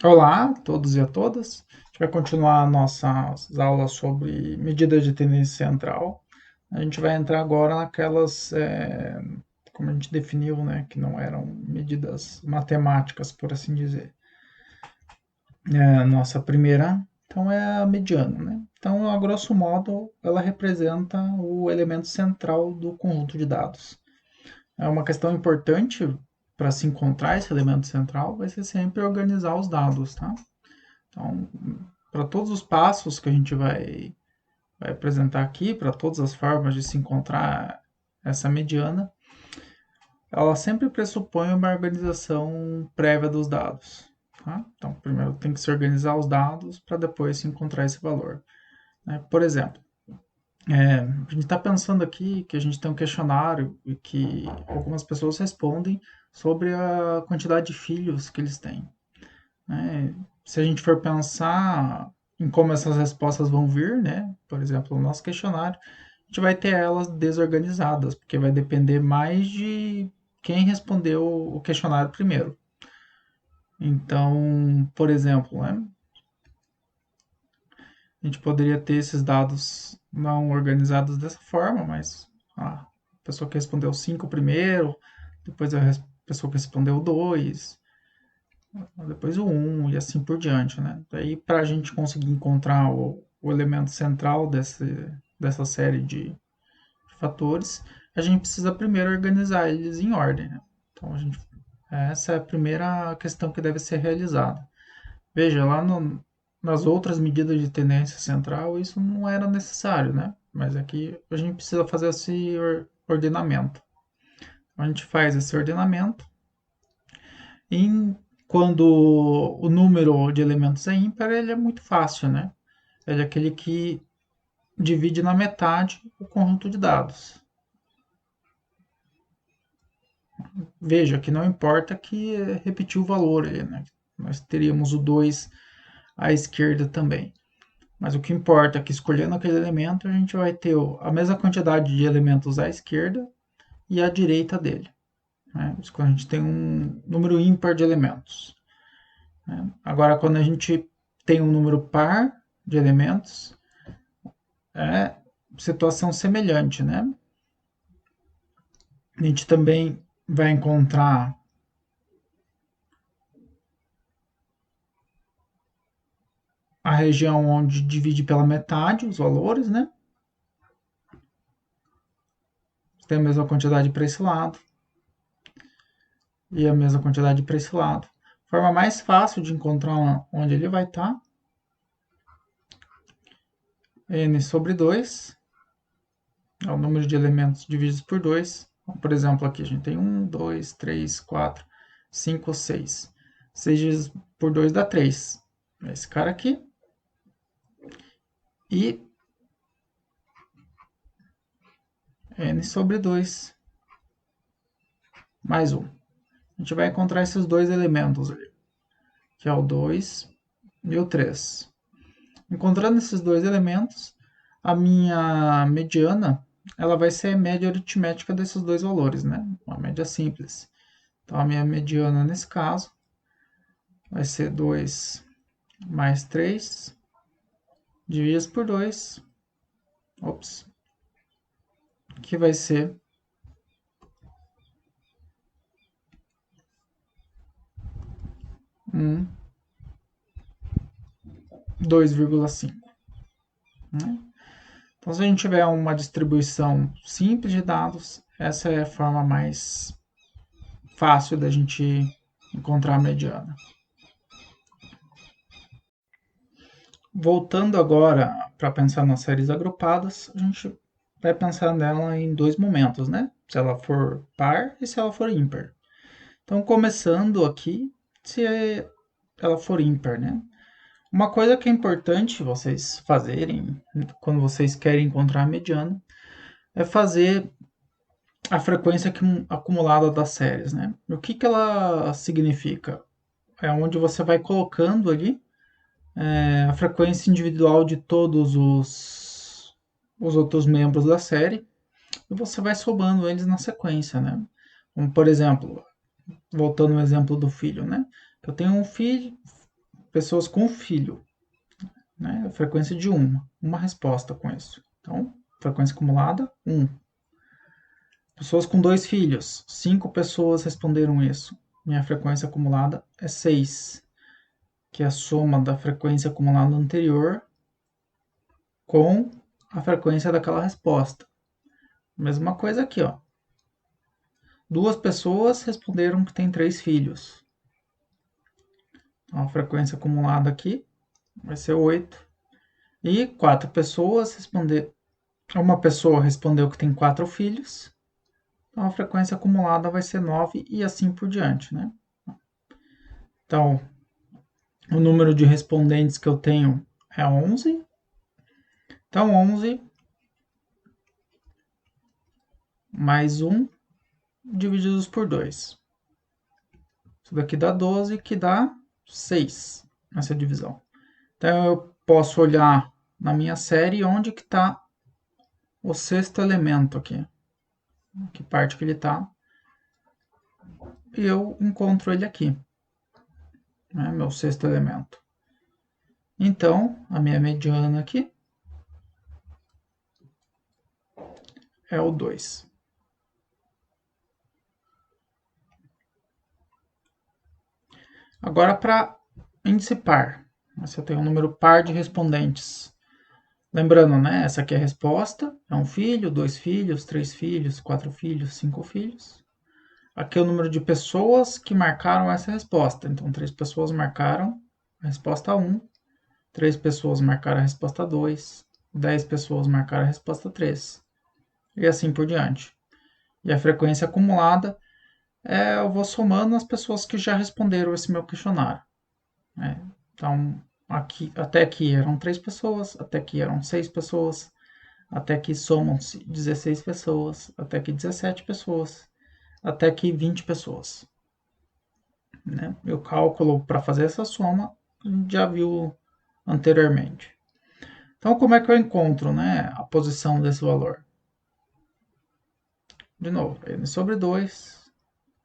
Olá a todos e a todas. A gente vai continuar nossas aulas sobre medidas de tendência central. A gente vai entrar agora naquelas, como a gente definiu, né, que não eram medidas matemáticas, por assim dizer. A nossa primeira, então, é a mediana, né? Então, a grosso modo, ela representa o elemento central do conjunto de dados. É uma questão importante para se encontrar esse elemento central, vai ser sempre organizar os dados, tá? Então, para todos os passos que a gente vai apresentar aqui, para todas as formas de se encontrar essa mediana, ela sempre pressupõe uma organização prévia dos dados. Tá? Então, primeiro tem que se organizar os dados para depois se encontrar esse valor. Né? Por exemplo, a gente está pensando aqui que a gente tem um questionário e que algumas pessoas respondem sobre a quantidade de filhos que eles têm. Né? Se a gente for pensar em como essas respostas vão vir, né? Por exemplo, no nosso questionário, a gente vai ter elas desorganizadas, porque vai depender mais de quem respondeu o questionário primeiro. Então, por exemplo, né? A gente poderia ter esses dados não organizados dessa forma, mas a pessoa que respondeu 5 primeiro, depois a pessoa que respondeu 2, depois o um e assim por diante, né? Daí para a gente conseguir encontrar o elemento central dessa série de fatores, a gente precisa primeiro organizar eles em ordem, né? Então essa é a primeira questão que deve ser realizada. Veja, lá nas outras medidas de tendência central isso não era necessário, né? Mas aqui a gente precisa fazer esse ordenamento. A gente faz esse ordenamento em quando o número de elementos é ímpar, ele é muito fácil, né? Ele é aquele que divide na metade o conjunto de dados. Veja que não importa que repetir o valor, né? Nós teríamos o 2 à esquerda também. Mas o que importa é que escolhendo aquele elemento, a gente vai ter a mesma quantidade de elementos à esquerda e à direita dele. Né? Isso quando a gente tem um número ímpar de elementos. Né? Agora, quando a gente tem um número par de elementos, é situação semelhante, né? A gente também vai encontrar a região onde divide pela metade os valores, né? Tem a mesma quantidade para esse lado e a mesma quantidade para esse lado. A forma mais fácil de encontrar onde ele vai estar, n sobre 2 é o número de elementos divididos por 2. Então, por exemplo, aqui a gente tem 1, 2, 3, 4, 5, 6. 6 divididos por 2 dá 3. Esse cara aqui. E n sobre 2 mais 1. A gente vai encontrar esses dois elementos ali, que é o 2 e o 3. Encontrando esses dois elementos, a minha mediana ela vai ser a média aritmética desses dois valores, né? Uma média simples. Então, a minha mediana nesse caso vai ser 2 mais 3 dividido por 2, ops, que vai ser 2,5. Né? Então, se a gente tiver uma distribuição simples de dados, essa é a forma mais fácil da gente encontrar a mediana. Voltando agora para pensar nas séries agrupadas, a gente vai pensar nela em dois momentos, né? Se ela for par e se ela for ímpar. Então, começando aqui, se ela for ímpar, né? Uma coisa que é importante vocês fazerem quando vocês querem encontrar a mediana é fazer a frequência acumulada das séries, né? O que ela significa? É onde você vai colocando ali a frequência individual de todos os outros membros da série e você vai somando eles na sequência, né? Como, por exemplo, voltando ao exemplo do filho, né? Eu tenho um filho, pessoas com filho, né? A frequência de uma resposta com isso. Então, frequência acumulada, 1. Pessoas com 2 filhos, 5 pessoas responderam isso. Minha frequência acumulada é 6, que é a soma da frequência acumulada anterior com a frequência daquela resposta. Mesma coisa aqui, ó. 2 pessoas responderam que tem 3 filhos. Então, a frequência acumulada aqui vai ser 8. E 4 pessoas responderam. Uma pessoa respondeu que tem 4 filhos. Então, a frequência acumulada vai ser 9 e assim por diante, né? Então, o número de respondentes que eu tenho é 11. Então, 11 mais 1 divididos por 2. Isso daqui dá 12, que dá 6 nessa divisão. Então, eu posso olhar na minha série onde que está o sexto elemento aqui. Que parte que ele está. E eu encontro ele aqui. Né, meu sexto elemento. Então, a minha mediana aqui é o 2. Agora, para índice par. Se eu tenho um número par de respondentes. Lembrando, né? Essa aqui é a resposta. É um filho, 2 filhos, 3 filhos, 4 filhos, 5 filhos. Aqui é o número de pessoas que marcaram essa resposta. Então, 3 pessoas marcaram a resposta 1. 3 pessoas marcaram a resposta 2. 10 pessoas marcaram a resposta 3. E assim por diante. E a frequência acumulada, eu vou somando as pessoas que já responderam esse meu questionário. Então, até aqui eram 3 pessoas, até aqui eram 6 pessoas, até aqui somam-se 16 pessoas, até aqui 17 pessoas, até aqui 20 pessoas. Né? E o cálculo para fazer essa soma a gente já viu anteriormente. Então, como é que eu encontro, né, a posição desse valor? De novo, n sobre 2,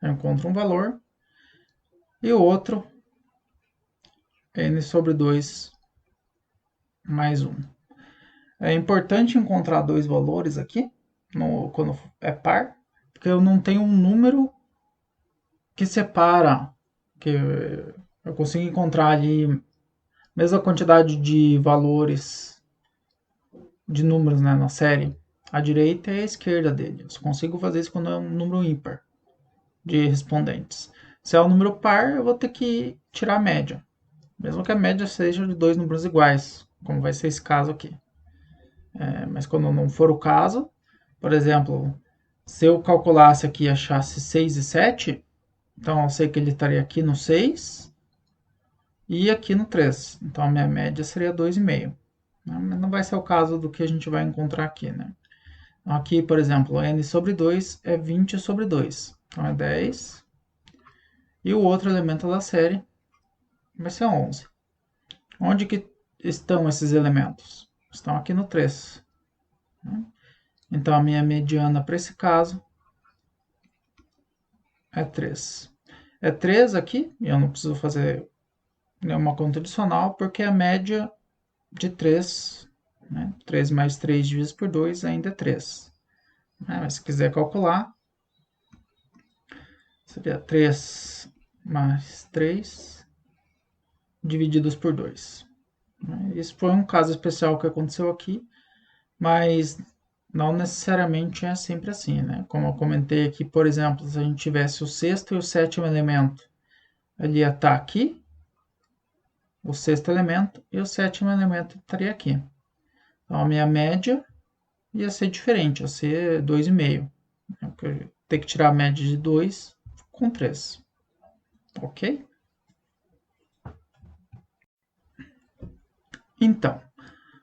eu encontro um valor, e o outro, n sobre 2 mais 1. É importante encontrar dois valores aqui, quando é par, porque eu não tenho um número que separa, que eu consigo encontrar ali mesma quantidade de valores, de números, né, na série. A direita e a esquerda dele. Eu só consigo fazer isso quando é um número ímpar de respondentes. Se é um número par, eu vou ter que tirar a média. Mesmo que a média seja de dois números iguais, como vai ser esse caso aqui. Mas quando não for o caso, por exemplo, se eu calculasse aqui e achasse 6 e 7, então eu sei que ele estaria aqui no 6 e aqui no 3. Então a minha média seria 2,5. Mas não vai ser o caso do que a gente vai encontrar aqui, né? Aqui, por exemplo, n sobre 2 é 20 sobre 2. Então é 10. E o outro elemento da série vai ser 11. Onde que estão esses elementos? Estão aqui no 3. Então a minha mediana para esse caso é 3. É 3 aqui, e eu não preciso fazer nenhuma conta adicional, porque a média de 3, né? 3 mais 3 dividido por 2 ainda é 3. Mas se quiser calcular, seria 3 mais 3 divididos por 2. Isso foi um caso especial que aconteceu aqui, mas não necessariamente é sempre assim, né? Como eu comentei aqui, por exemplo, se a gente tivesse o sexto e o sétimo elemento, ele ia estar aqui, o sexto elemento, e o sétimo elemento estaria aqui. Então, a minha média ia ser diferente, ia ser 2,5. Ter que tirar a média de 2 com 3. Ok? Então,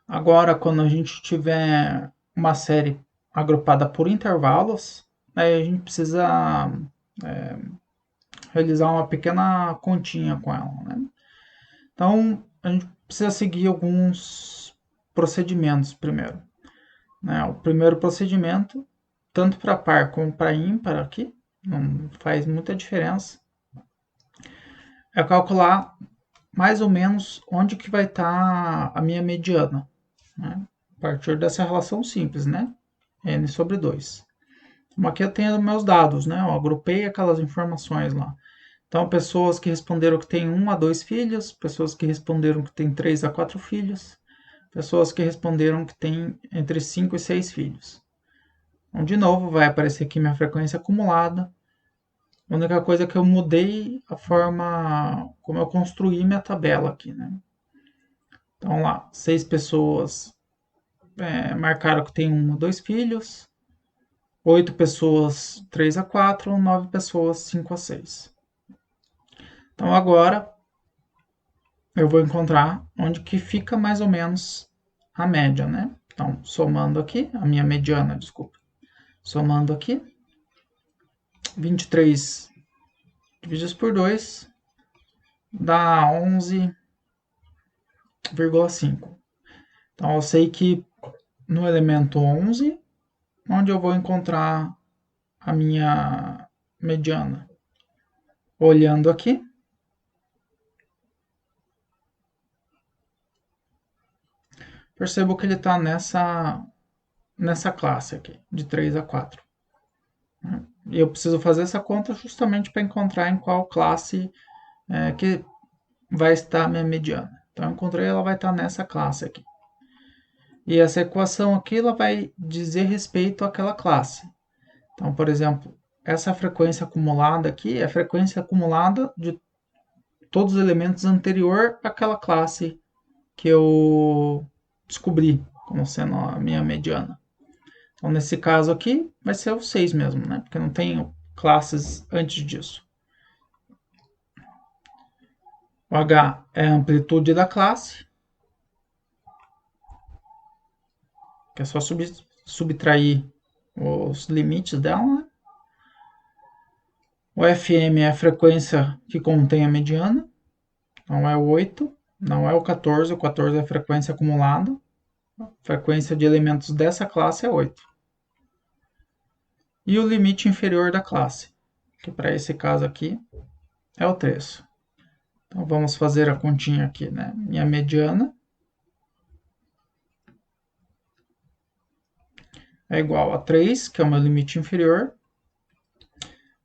agora quando a gente tiver uma série agrupada por intervalos, aí a gente precisa realizar uma pequena continha com ela. Né? Então, a gente precisa seguir alguns procedimentos primeiro. Né? O primeiro procedimento, tanto para par como para ímpar aqui, não faz muita diferença, é calcular mais ou menos onde que vai estar a minha mediana, né? A partir dessa relação simples, né? N sobre 2. Então, aqui eu tenho meus dados, né? Eu agrupei aquelas informações lá. Então, pessoas que responderam que tem 1 a 2 filhos, pessoas que responderam que tem 3 a 4 filhos, pessoas que responderam que tem entre 5 e 6 filhos. Então, de novo, vai aparecer aqui minha frequência acumulada. A única coisa é que eu mudei a forma como eu construí minha tabela aqui, né? Então, lá, 6 pessoas marcaram que tem 1 a 2 filhos, 8 pessoas 3 a 4, 9 pessoas 5 a 6. Então, agora eu vou encontrar onde que fica mais ou menos a média, né? Então, somando aqui, a minha mediana, desculpa. Somando aqui, 23 divididos por 2 dá 11,5. Então, eu sei que no elemento 11, onde eu vou encontrar a minha mediana. Olhando aqui, percebo que ele está nessa classe aqui, de 3 a 4. E eu preciso fazer essa conta justamente para encontrar em qual classe que vai estar a minha mediana. Então, eu encontrei, ela vai estar nessa classe aqui. E essa equação aqui ela vai dizer respeito àquela classe. Então, por exemplo, essa frequência acumulada aqui é a frequência acumulada de todos os elementos anterior àquela classe que eu descobri como sendo a minha mediana. Então, nesse caso aqui, vai ser o 6 mesmo, né? Porque não tem classes antes disso. O H é a amplitude da classe, que é só subtrair os limites dela, né? O FM é a frequência que contém a mediana, não é o 8, não é o 14 é a frequência acumulada. A frequência de elementos dessa classe é 8. E o limite inferior da classe, que para esse caso aqui é o 3. Então vamos fazer a continha aqui, né? Minha mediana é igual a 3, que é o meu limite inferior,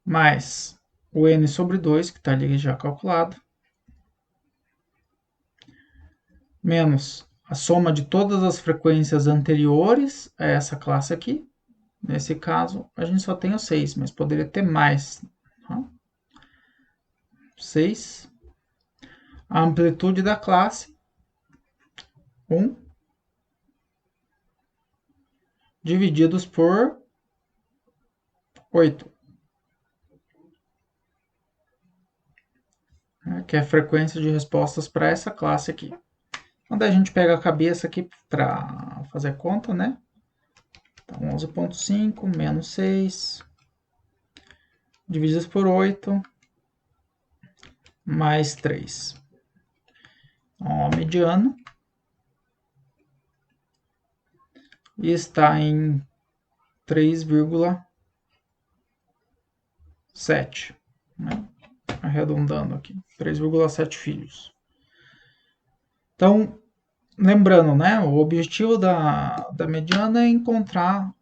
mais o n sobre 2, que está ali já calculado, menos a soma de todas as frequências anteriores a essa classe aqui. Nesse caso, a gente só tem o 6, mas poderia ter mais. Tá? 6. A amplitude da classe, 1, divididos por 8. Que é a frequência de respostas para essa classe aqui. Quando a gente pega a cabeça aqui para fazer conta, né? Então, 11,5 menos 6, divididos por 8, mais 3. Então, a mediana está em 3,7, né? Arredondando aqui, 3,7 filhos. Então, lembrando, né, o objetivo da mediana é encontrar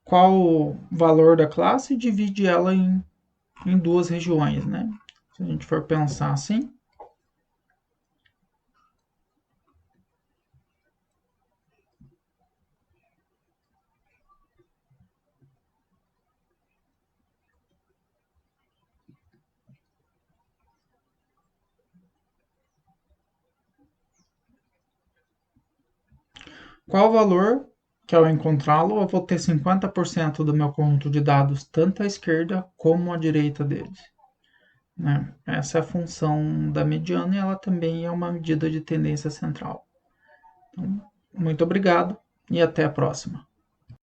qual o valor da classe e divide ela em duas regiões, né? Se a gente for pensar assim. Qual o valor que ao encontrá-lo eu vou ter 50% do meu conjunto de dados tanto à esquerda como à direita dele. Né? Essa é a função da mediana e ela também é uma medida de tendência central. Então, muito obrigado e até a próxima.